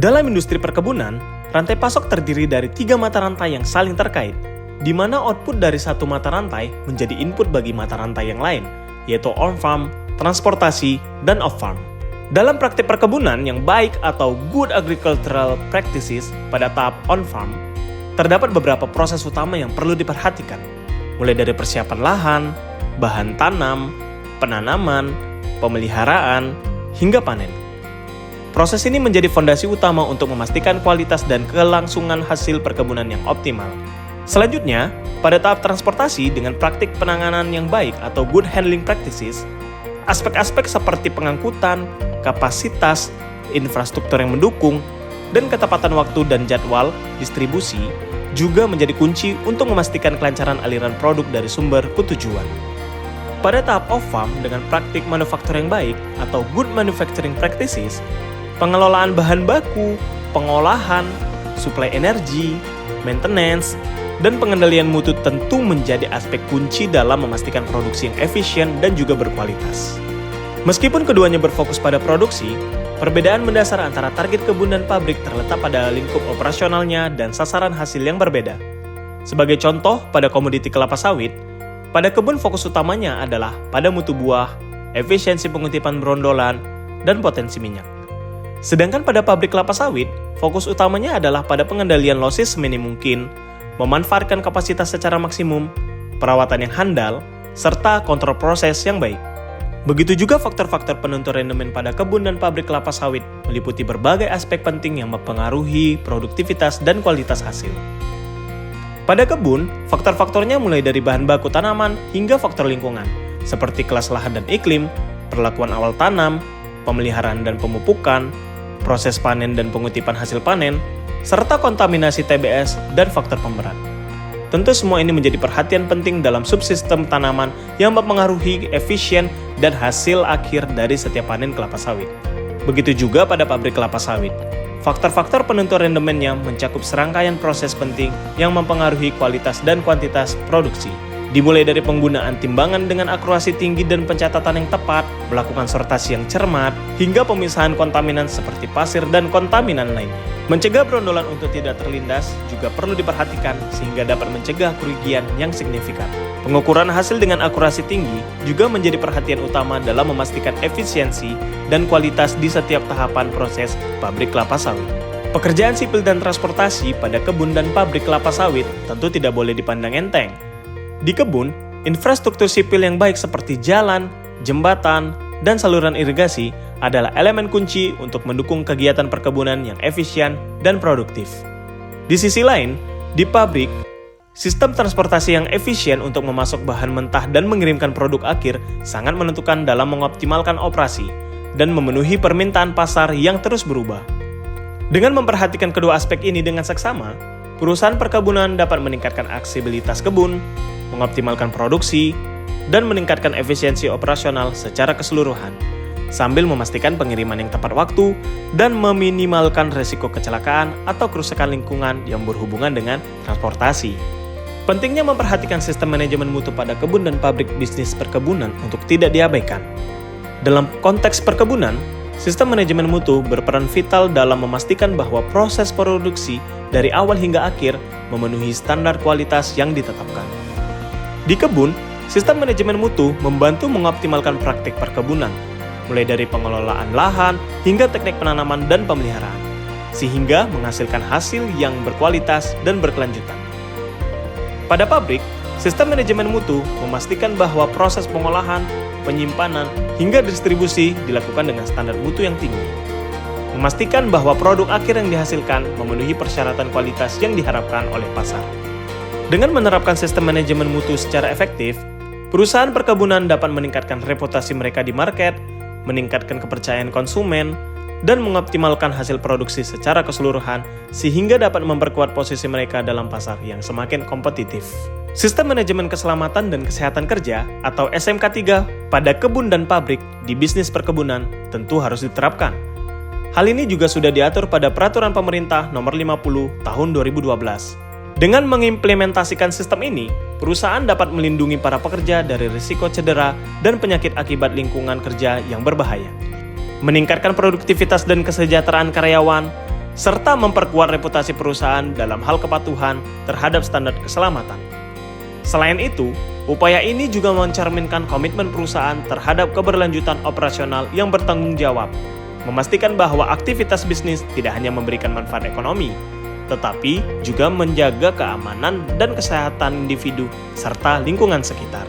Dalam industri perkebunan, rantai pasok terdiri dari 3 mata rantai yang saling terkait, di mana output dari satu mata rantai menjadi input bagi mata rantai yang lain, yaitu on-farm, transportasi, dan off-farm. Dalam praktik perkebunan yang baik atau good agricultural practices pada tahap on-farm, terdapat beberapa proses utama yang perlu diperhatikan, mulai dari persiapan lahan, bahan tanam, penanaman, pemeliharaan, hingga panen. Proses ini menjadi fondasi utama untuk memastikan kualitas dan kelangsungan hasil perkebunan yang optimal. Selanjutnya, pada tahap transportasi dengan praktik penanganan yang baik atau good handling practices, aspek-aspek seperti pengangkutan, kapasitas, infrastruktur yang mendukung, dan ketepatan waktu dan jadwal distribusi juga menjadi kunci untuk memastikan kelancaran aliran produk dari sumber ke tujuan. Pada tahap off-farm dengan praktik manufaktur yang baik atau good manufacturing practices, pengelolaan bahan baku, pengolahan, suplai energi, maintenance, dan pengendalian mutu tentu menjadi aspek kunci dalam memastikan produksi yang efisien dan juga berkualitas. Meskipun keduanya berfokus pada produksi, perbedaan mendasar antara target kebun dan pabrik terletak pada lingkup operasionalnya dan sasaran hasil yang berbeda. Sebagai contoh, pada komoditi kelapa sawit, pada kebun fokus utamanya adalah pada mutu buah, efisiensi pengutipan berondolan, dan potensi minyak. Sedangkan pada pabrik kelapa sawit, fokus utamanya adalah pada pengendalian losis seminim mungkin, memanfaatkan kapasitas secara maksimum, perawatan yang handal, serta kontrol proses yang baik. Begitu juga faktor-faktor penentu rendemen pada kebun dan pabrik kelapa sawit meliputi berbagai aspek penting yang mempengaruhi produktivitas dan kualitas hasil. Pada kebun, faktor-faktornya mulai dari bahan baku tanaman hingga faktor lingkungan, seperti kelas lahan dan iklim, perlakuan awal tanam, pemeliharaan dan pemupukan, proses panen dan pengutipan hasil panen, serta kontaminasi TBS dan faktor pemberat. Tentu semua ini menjadi perhatian penting dalam subsistem tanaman yang mempengaruhi efisien dan hasil akhir dari setiap panen kelapa sawit. Begitu juga pada pabrik kelapa sawit. Faktor-faktor penentu rendemennya mencakup serangkaian proses penting yang mempengaruhi kualitas dan kuantitas produksi. Dimulai dari penggunaan timbangan dengan akurasi tinggi dan pencatatan yang tepat, melakukan sortasi yang cermat, hingga pemisahan kontaminan seperti pasir dan kontaminan lainnya. Mencegah berondolan untuk tidak terlindas juga perlu diperhatikan sehingga dapat mencegah kerugian yang signifikan. Pengukuran hasil dengan akurasi tinggi juga menjadi perhatian utama dalam memastikan efisiensi dan kualitas di setiap tahapan proses pabrik kelapa sawit. Pekerjaan sipil dan transportasi pada kebun dan pabrik kelapa sawit tentu tidak boleh dipandang enteng. Di kebun, infrastruktur sipil yang baik seperti jalan, jembatan, dan saluran irigasi adalah elemen kunci untuk mendukung kegiatan perkebunan yang efisien dan produktif. Di sisi lain, di pabrik, sistem transportasi yang efisien untuk memasok bahan mentah dan mengirimkan produk akhir sangat menentukan dalam mengoptimalkan operasi dan memenuhi permintaan pasar yang terus berubah. Dengan memperhatikan kedua aspek ini dengan seksama, perusahaan perkebunan dapat meningkatkan aksesibilitas kebun, mengoptimalkan produksi, dan meningkatkan efisiensi operasional secara keseluruhan, sambil memastikan pengiriman yang tepat waktu dan meminimalkan risiko kecelakaan atau kerusakan lingkungan yang berhubungan dengan transportasi. Pentingnya memperhatikan sistem manajemen mutu pada kebun dan pabrik bisnis perkebunan untuk tidak diabaikan. Dalam konteks perkebunan, sistem manajemen mutu berperan vital dalam memastikan bahwa proses produksi dari awal hingga akhir memenuhi standar kualitas yang ditetapkan. Di kebun, sistem manajemen mutu membantu mengoptimalkan praktik perkebunan, mulai dari pengelolaan lahan hingga teknik penanaman dan pemeliharaan, sehingga menghasilkan hasil yang berkualitas dan berkelanjutan. Pada pabrik, sistem manajemen mutu memastikan bahwa proses pengolahan, penyimpanan, hingga distribusi dilakukan dengan standar mutu yang tinggi. Memastikan bahwa produk akhir yang dihasilkan memenuhi persyaratan kualitas yang diharapkan oleh pasar. Dengan menerapkan sistem manajemen mutu secara efektif, perusahaan perkebunan dapat meningkatkan reputasi mereka di market, meningkatkan kepercayaan konsumen, dan mengoptimalkan hasil produksi secara keseluruhan sehingga dapat memperkuat posisi mereka dalam pasar yang semakin kompetitif. Sistem Manajemen Keselamatan dan Kesehatan Kerja atau SMK3 pada kebun dan pabrik di bisnis perkebunan tentu harus diterapkan. Hal ini juga sudah diatur pada Peraturan Pemerintah Nomor 50 Tahun 2012. Dengan mengimplementasikan sistem ini, perusahaan dapat melindungi para pekerja dari risiko cedera dan penyakit akibat lingkungan kerja yang berbahaya, meningkatkan produktivitas dan kesejahteraan karyawan, serta memperkuat reputasi perusahaan dalam hal kepatuhan terhadap standar keselamatan. Selain itu, upaya ini juga mencerminkan komitmen perusahaan terhadap keberlanjutan operasional yang bertanggung jawab, memastikan bahwa aktivitas bisnis tidak hanya memberikan manfaat ekonomi, tetapi juga menjaga keamanan dan kesehatan individu serta lingkungan sekitar.